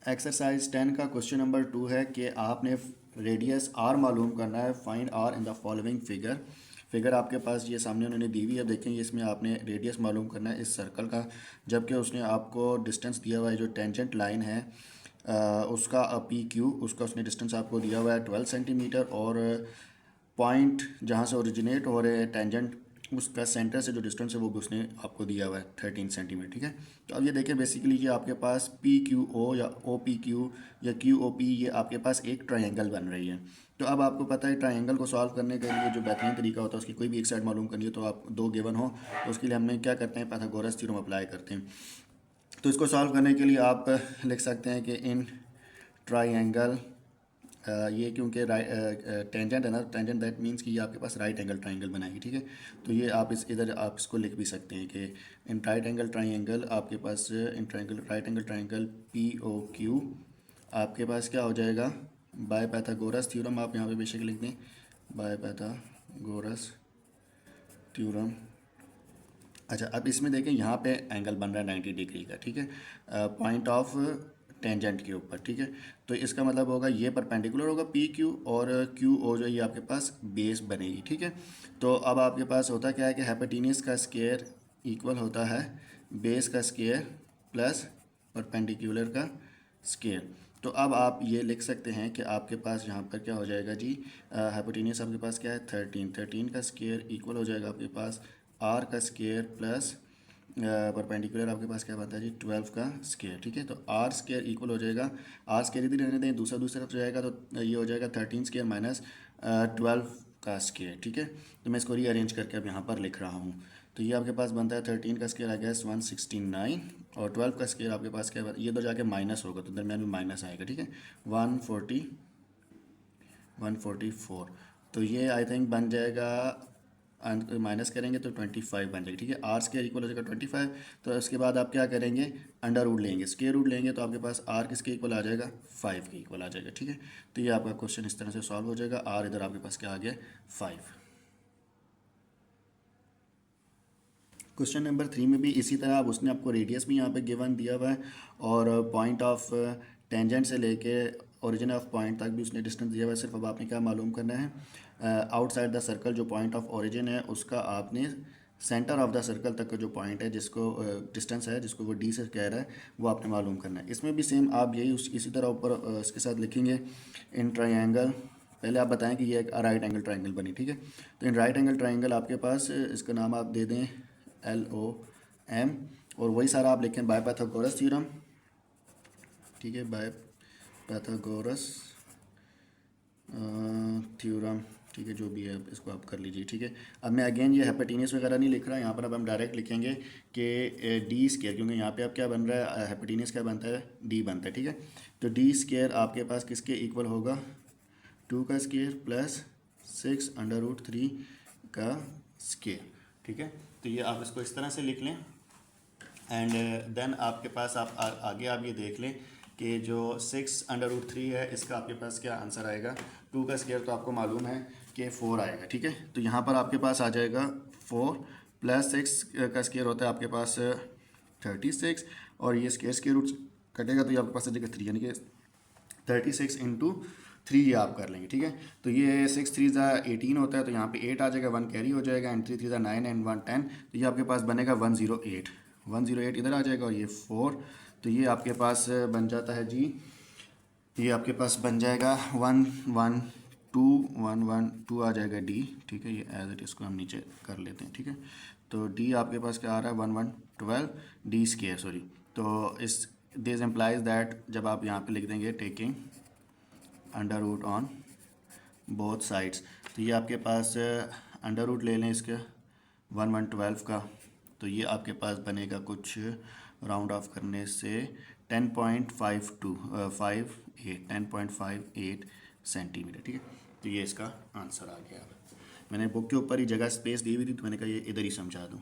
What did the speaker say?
Exercise 10 का question number 2 है कि आपने रेडियस आर मालूम करना है। Find R in the following figure आपके पास ये सामने उन्होंने दी हुई है। देखें इसमें आपने रेडियस मालूम करना है इस सर्कल का, जबकि उसने आपको डिस्टेंस दिया हुआ है जो टेंजेंट लाइन है उसका पी क्यू, उसका उसने डिस्टेंस आपको दिया हुआ है 12 सेंटीमीटर, और पॉइंट जहाँ से ओरिजिनेट हो रहे हैं टेंजेंट उसका सेंटर से जो डिस्टेंस है वो भी उसने आपको दिया हुआ है 13 सेंटीमीटर। ठीक है, तो अब ये देखें बेसिकली ये आपके पास पी क्यू ओ या ओ पी क्यू या क्यू ओ पी ये आपके पास एक ट्रायंगल बन रही है। तो अब आपको पता है ट्रायंगल को सॉल्व करने के लिए जो बेहतरीन तरीका होता है उसकी कोई भी एक साइड मालूम करनी है तो आप दो गिवन हो तो उसके लिए हमने क्या करते हैं, पाइथागोरस थ्योरम अप्लाई करते हैं। तो इसको सॉल्व करने के लिए आप लिख सकते हैं कि इन ट्रायंगल ये क्योंकि टेंजेंट है ना, टेंजेंट दैट मीन्स कि ये आपके पास राइट एंगल ट्रायंगल बनाएगी। ठीक है, तो ये आप इस इधर आप इसको लिख भी सकते हैं कि इन राइट एंगल ट्रायंगल आपके पास इन triangle right angle triangle P O Q आपके पास क्या हो जाएगा, बाय पाइथागोरस थ्योरम आप यहाँ पे बेशक लिख दें, बाय पाइथागोरस थ्योरम। अच्छा, अब इसमें देखें यहाँ पे एंगल बन रहा है 90 डिग्री का। ठीक है, पॉइंट ऑफ टेंजेंट के ऊपर। ठीक है, तो इसका मतलब होगा ये परपेंडिकुलर होगा पी क्यू, और क्यू ओ जो ये आपके पास बेस बनेगी। ठीक है, तो अब आपके पास होता क्या है कि हाइपोटेन्यूस का स्क्वायर इक्वल होता है बेस का स्क्वायर प्लस परपेंडिकुलर का स्क्वायर। तो अब आप ये लिख सकते हैं कि आपके पास यहाँ पर क्या हो जाएगा जी, हाइपोटेन्यूस आपके पास क्या है 13 का स्क्वायर इक्वल हो जाएगा आपके पास आर का स्क्वायर प्लस परपेंडिकुलर आपके पास क्या बनता है जी 12 का स्क्वायर। ठीक है, तो आर स्क्वायर इक्वल हो जाएगा, आर स्क्वायर इधर रहने दें, दूसरी तरफ जाएगा तो ये हो जाएगा 13 स्क्वायर माइनस 12 का स्क्वायर। ठीक है, तो मैं इसको रीअरेंज करके अब यहाँ पर लिख रहा हूँ। तो ये आपके पास बनता है 13 का स्क्वायर आ गया 169, और 12 का स्क्वायर आपके पास क्या ये तो जाके माइनस होगा तो दरमियान में माइनस आएगा। ठीक है, 144, तो ये आई थिंक बन जाएगा, माइनस करेंगे तो 25 बन जाएगी। ठीक है, आर स्क्वायर इक्वल हो जाएगा 25। तो उसके बाद आप क्या करेंगे, अंडर रूट लेंगे, स्क्वायर रूट लेंगे तो आपके पास आर किसके इक्वल आ जाएगा 5 के इक्वल आ जाएगा। ठीक है, तो ये आपका क्वेश्चन इस तरह से सॉल्व हो जाएगा। आर इधर आपके पास क्या आ गया 5। क्वेश्चन नंबर 3 में भी इसी तरह अब उसने आपको रेडियस भी यहाँ पे गिवन दिया हुआ है, और पॉइंट ऑफ टेंजेंट से लेके ओरिजिन ऑफ पॉइंट तक भी उसने डिस्टेंस दिया हुआ है। सिर्फ अब आपने क्या मालूम करना है, आउटसाइड द सर्कल जो पॉइंट ऑफ ओरिजिन है उसका आपने सेंटर ऑफ द सर्कल तक का जो पॉइंट है जिसको डिस्टेंस है जिसको वो डी से कह रहा है वो आपने मालूम करना है। इसमें भी सेम आप यही इसी तरह ऊपर इसके साथ लिखेंगे इन ट्रायंगल। पहले आप बताएं कि ये एक राइट एंगल ट्रायंगल बनी। ठीक है, तो इन राइट एंगल ट्रायंगल आपके पास इसका नाम आप दे दें LOM, और वही सारा आप लिखें बाय पाइथागोरस थ्योरम। ठीक है, बाय पाइथागोरस थ्योरम। ठीक है, जो भी है इसको आप कर लीजिए। ठीक है, अब मैं अगेन ये हाइपोटेन्यूस वगैरह नहीं लिख रहा, यहाँ पर अब हम डायरेक्ट लिखेंगे कि डी स्क्वायर, क्योंकि यहाँ पे अब क्या बन रहा है, हाइपोटेन्यूस क्या बनता है डी बनता है। ठीक है, तो डी स्क्वायर आपके पास किसके इक्वल होगा 2 का स्क्वायर प्लस 6√3 का स्क्वायर। ठीक है, तो ये आप इसको इस तरह से लिख लें, एंड देन आपके पास आप आगे आप ये देख लें कि जो 6√3 है इसका आपके पास क्या आंसर आएगा। 2 का स्क्वायर तो आपको मालूम है कि 4 आएगा। ठीक है, तो यहाँ पर आपके पास आ जाएगा 4 प्लस 6 का स्क्वायर होता है आपके पास 36, और ये स्क्वायर रूट कटेगा तो ये आपके पास आ जाएगा 3, यानी कि 36 इंटू 3 ये आप कर लेंगे। ठीक है, तो ये 6 3 18 होता है, तो यहाँ पे 8 आ जाएगा, 1 कैरी हो जाएगा, एंड 3 3 9 एंड 1 10, तो ये आपके पास बनेगा 108 इधर आ जाएगा, और ये 4, तो ये आपके पास बन जाता है जी, ये आपके पास बन जाएगा 112 आ जाएगा डी। ठीक है, ये एज इट इसको हम नीचे कर लेते हैं। ठीक है, तो डी आपके पास क्या आ रहा है 1112 डी स्क्वायर, सॉरी। तो इस दिस एम्प्लाइज दैट जब आप यहाँ पे लिख देंगे taking under root on both sides, तो ये आपके पास अंडर रूट ले लें इसके 1112 का, तो ये आपके पास बनेगा कुछ राउंड ऑफ करने से 10.58 सेंटीमीटर। ठीक है, तो ये इसका आंसर आ गया। मैंने बुक के ऊपर ही जगह स्पेस दी हुई थी तो मैंने कहा ये इधर ही समझा दूँ।